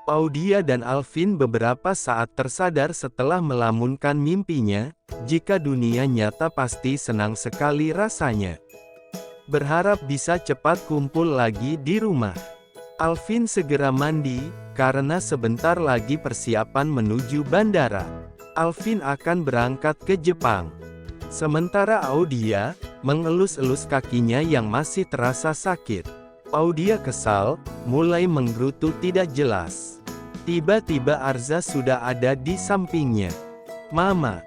Paudia dan Alvin beberapa saat tersadar setelah melamunkan mimpinya, jika dunia nyata pasti senang sekali rasanya. Berharap bisa cepat kumpul lagi di rumah. Alvin segera mandi, karena sebentar lagi persiapan menuju bandara. Alvin akan berangkat ke Jepang. Sementara Audia, mengelus-elus kakinya yang masih terasa sakit. Audia kesal, mulai menggerutu tidak jelas. Tiba-tiba Arza sudah ada di sampingnya. Mama,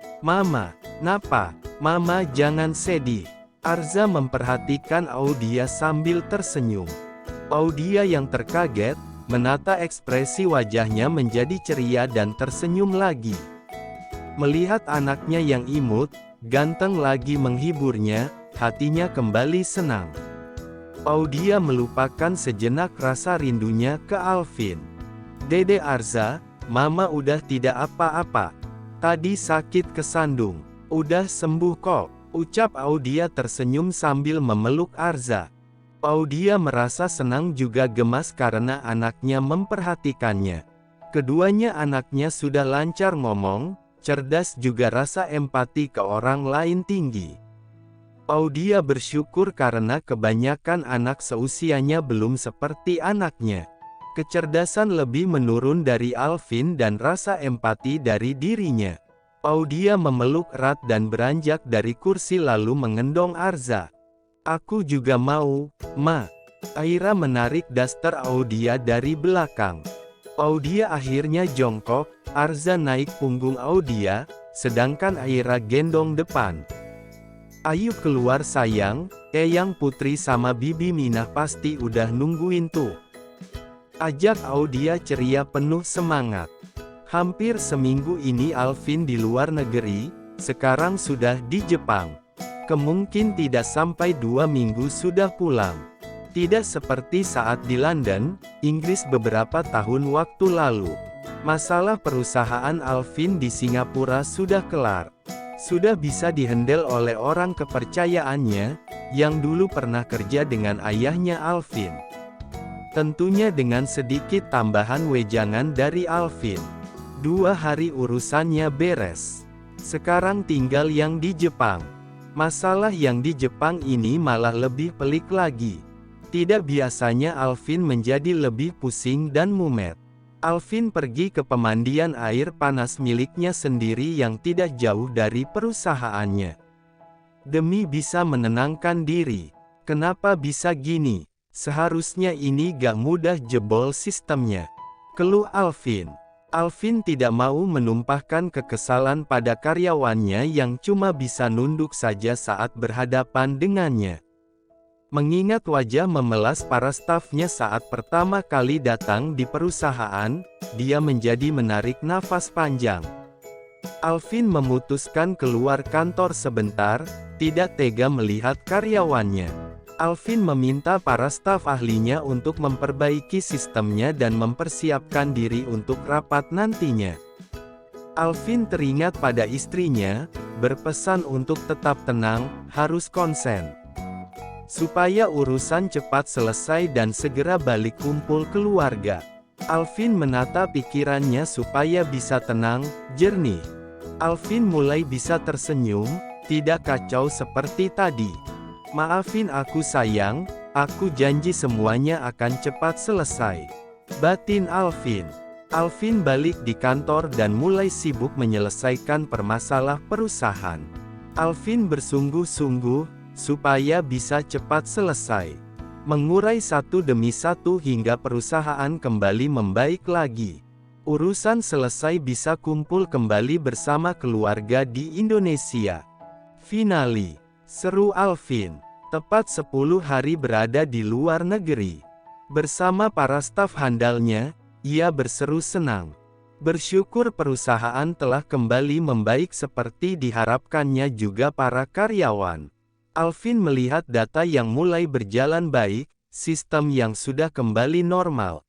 napa? Mama jangan sedih. Arza memperhatikan Audia sambil tersenyum. Audia yang terkaget, menata ekspresi wajahnya menjadi ceria dan tersenyum lagi. Melihat anaknya yang imut, ganteng lagi menghiburnya, hatinya kembali senang. Audia melupakan sejenak rasa rindunya ke Alvin. Dede Arza, Mama udah tidak apa-apa. Tadi sakit kesandung. Udah sembuh kok, ucap Audia tersenyum sambil memeluk Arza. Audia merasa senang juga gemas karena anaknya memperhatikannya. Keduanya anaknya sudah lancar ngomong, cerdas juga rasa empati ke orang lain tinggi. Audia bersyukur karena kebanyakan anak seusianya belum seperti anaknya. Kecerdasan lebih menurun dari Alvin dan rasa empati dari dirinya. Audia memeluk erat dan beranjak dari kursi lalu mengendong Arza. Aku juga mau, Ma. Aira menarik daster Audia dari belakang. Audia akhirnya jongkok, Arza naik punggung Audia, sedangkan Aira gendong depan. Ayo keluar sayang, Eyang Putri sama Bibi Minah pasti udah nungguin tuh. Ajak Audia ceria penuh semangat. Hampir seminggu ini Alvin di luar negeri, sekarang sudah di Jepang. Kemungkinan tidak sampai 2 minggu sudah pulang. Tidak seperti saat di London, Inggris beberapa tahun waktu lalu. Masalah perusahaan Alvin di Singapura sudah kelar. Sudah bisa dihandle oleh orang kepercayaannya, yang dulu pernah kerja dengan ayahnya Alvin. Tentunya dengan sedikit tambahan wejangan dari Alvin. 2 hari urusannya beres. Sekarang tinggal yang di Jepang. Masalah yang di Jepang ini malah lebih pelik lagi. Tidak biasanya Alvin menjadi lebih pusing dan mumet. Alvin pergi ke pemandian air panas miliknya sendiri yang tidak jauh dari perusahaannya. Demi bisa menenangkan diri. Kenapa bisa gini? Seharusnya ini gak mudah jebol sistemnya. Keluh Alvin. Alvin tidak mau menumpahkan kekesalan pada karyawannya yang cuma bisa nunduk saja saat berhadapan dengannya. Mengingat wajah memelas para stafnya saat pertama kali datang di perusahaan, dia menjadi menarik nafas panjang. Alvin memutuskan keluar kantor sebentar, tidak tega melihat karyawannya. Alvin meminta para staf ahlinya untuk memperbaiki sistemnya dan mempersiapkan diri untuk rapat nantinya. Alvin teringat pada istrinya, berpesan untuk tetap tenang, harus konsen. Supaya urusan cepat selesai dan segera balik kumpul keluarga. Alvin menata pikirannya supaya bisa tenang, jernih. Alvin mulai bisa tersenyum, tidak kacau seperti tadi. Maafin aku sayang, aku janji semuanya akan cepat selesai. Batin Alvin. Alvin balik di kantor dan mulai sibuk menyelesaikan permasalahan perusahaan. Alvin bersungguh-sungguh, supaya bisa cepat selesai. Mengurai satu demi satu hingga perusahaan kembali membaik lagi. Urusan selesai bisa kumpul kembali bersama keluarga di Indonesia. Finali. Seru Alvin. Tepat 10 hari berada di luar negeri. Bersama para staf handalnya, ia berseru senang. Bersyukur perusahaan telah kembali membaik seperti diharapkannya juga para karyawan. Alvin melihat data yang mulai berjalan baik, sistem yang sudah kembali normal.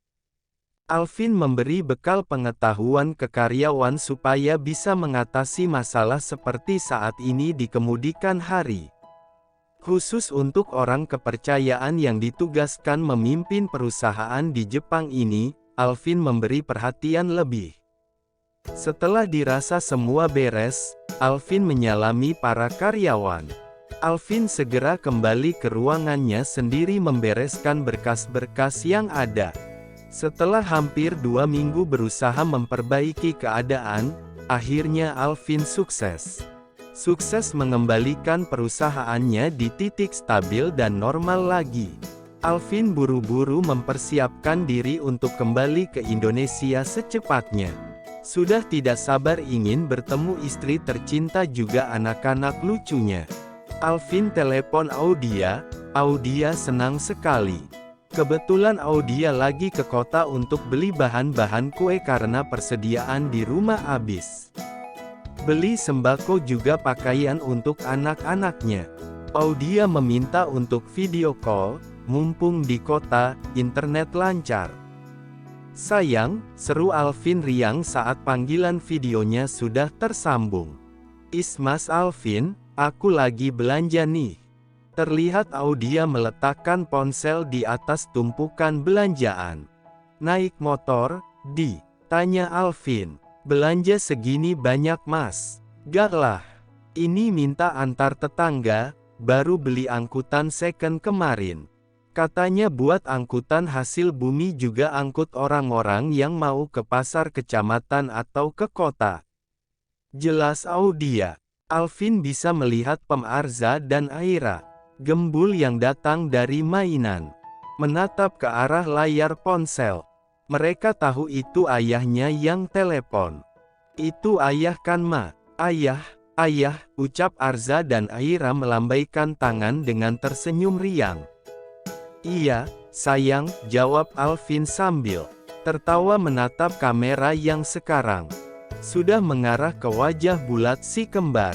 Alvin memberi bekal pengetahuan ke karyawan supaya bisa mengatasi masalah seperti saat ini di kemudian hari. Khusus untuk orang kepercayaan yang ditugaskan memimpin perusahaan di Jepang ini, Alvin memberi perhatian lebih. Setelah dirasa semua beres, Alvin menyalami para karyawan. Alvin segera kembali ke ruangannya sendiri membereskan berkas-berkas yang ada. Setelah hampir 2 minggu berusaha memperbaiki keadaan, akhirnya Alvin sukses. Sukses mengembalikan perusahaannya di titik stabil dan normal lagi. Alvin buru-buru mempersiapkan diri untuk kembali ke Indonesia secepatnya. Sudah tidak sabar ingin bertemu istri tercinta juga anak-anak lucunya. Alvin telepon Audia. Audia senang sekali. Kebetulan Audia lagi ke kota untuk beli bahan-bahan kue karena persediaan di rumah habis. Beli sembako juga pakaian untuk anak-anaknya. Audia meminta untuk video call. Mumpung di kota, internet lancar. Sayang, seru Alvin riang saat panggilan videonya sudah tersambung. Mas Alvin, aku lagi belanja nih. Terlihat Audia meletakkan ponsel di atas tumpukan belanjaan. Naik motor, di? Tanya Alvin. Belanja segini banyak mas. Gak lah. Ini minta antar tetangga, baru beli angkutan second kemarin. Katanya buat angkutan hasil bumi juga angkut orang-orang yang mau ke pasar kecamatan atau ke kota. Jelas Audia. Alvin bisa melihat Pem Arza dan Aira, gembul yang datang dari mainan, menatap ke arah layar ponsel. Mereka tahu itu ayahnya yang telepon. Itu ayah kan ma? Ayah, ayah, ucap Arza dan Aira melambaikan tangan dengan tersenyum riang. Iya, sayang, jawab Alvin sambil tertawa menatap kamera yang sekarang sudah mengarah ke wajah bulat si kembar.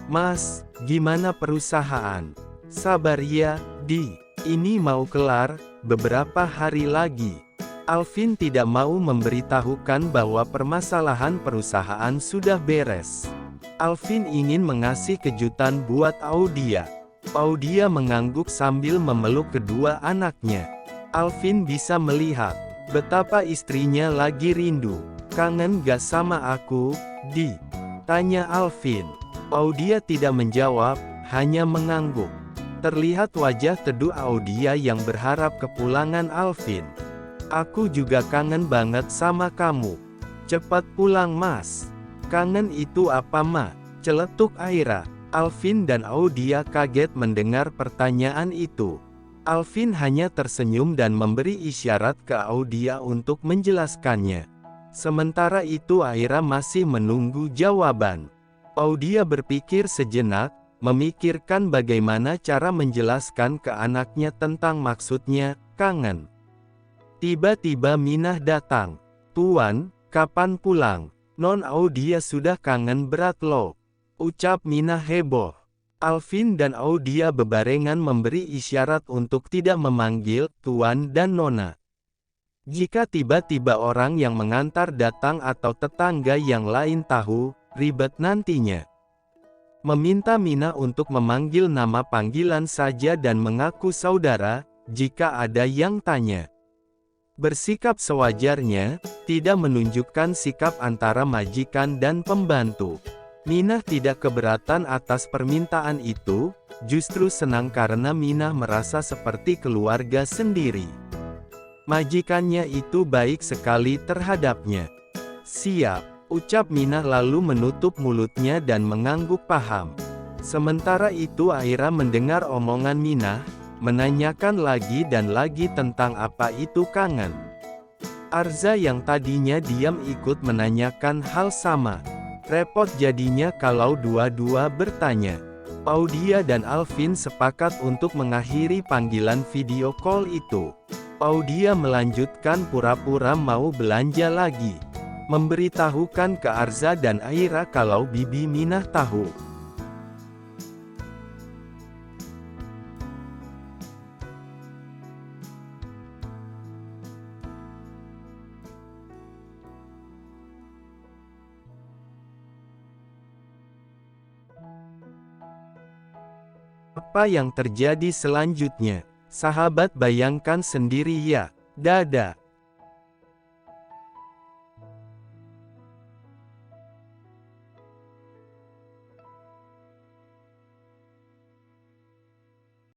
Mas, gimana perusahaan? Sabar ya, Di. Ini mau kelar, beberapa hari lagi. Alvin tidak mau memberitahukan bahwa permasalahan perusahaan sudah beres. Alvin ingin mengasih kejutan buat Audia. Audia mengangguk sambil memeluk kedua anaknya. Alvin bisa melihat betapa istrinya lagi rindu. Kangen gak sama aku, Di? Tanya Alvin. Audia tidak menjawab, hanya mengangguk. Terlihat wajah teduh Audia yang berharap kepulangan Alvin. Aku juga kangen banget sama kamu. Cepat pulang mas. Kangen itu apa ma? Celetuk Aira. Alvin dan Audia kaget mendengar pertanyaan itu. Alvin hanya tersenyum dan memberi isyarat ke Audia untuk menjelaskannya. Sementara itu Aira masih menunggu jawaban. Audia berpikir sejenak, memikirkan bagaimana cara menjelaskan ke anaknya tentang maksudnya, kangen. Tiba-tiba Minah datang. Tuan, kapan pulang? Non Audia sudah kangen berat loh. Ucap Minah heboh. Alvin dan Audia bebarengan memberi isyarat untuk tidak memanggil Tuan dan Nona. Jika tiba-tiba orang yang mengantar datang atau tetangga yang lain tahu, ribet nantinya. Meminta Minah untuk memanggil nama panggilan saja dan mengaku saudara, jika ada yang tanya. Bersikap sewajarnya, tidak menunjukkan sikap antara majikan dan pembantu. Minah tidak keberatan atas permintaan itu, justru senang karena Minah merasa seperti keluarga sendiri. Majikannya itu baik sekali terhadapnya. Siap, ucap Minah lalu menutup mulutnya dan mengangguk paham. Sementara itu Aira mendengar omongan Minah, menanyakan lagi dan lagi tentang apa itu kangen. Arza yang tadinya diam ikut menanyakan hal sama. Repot jadinya kalau dua-dua bertanya. Audia dan Alvin sepakat untuk mengakhiri panggilan video call itu. Audia melanjutkan pura-pura mau belanja lagi. Memberitahukan ke Arza dan Aira kalau Bibi Minah tahu. Apa yang terjadi selanjutnya? Sahabat bayangkan sendiri ya. Dadah.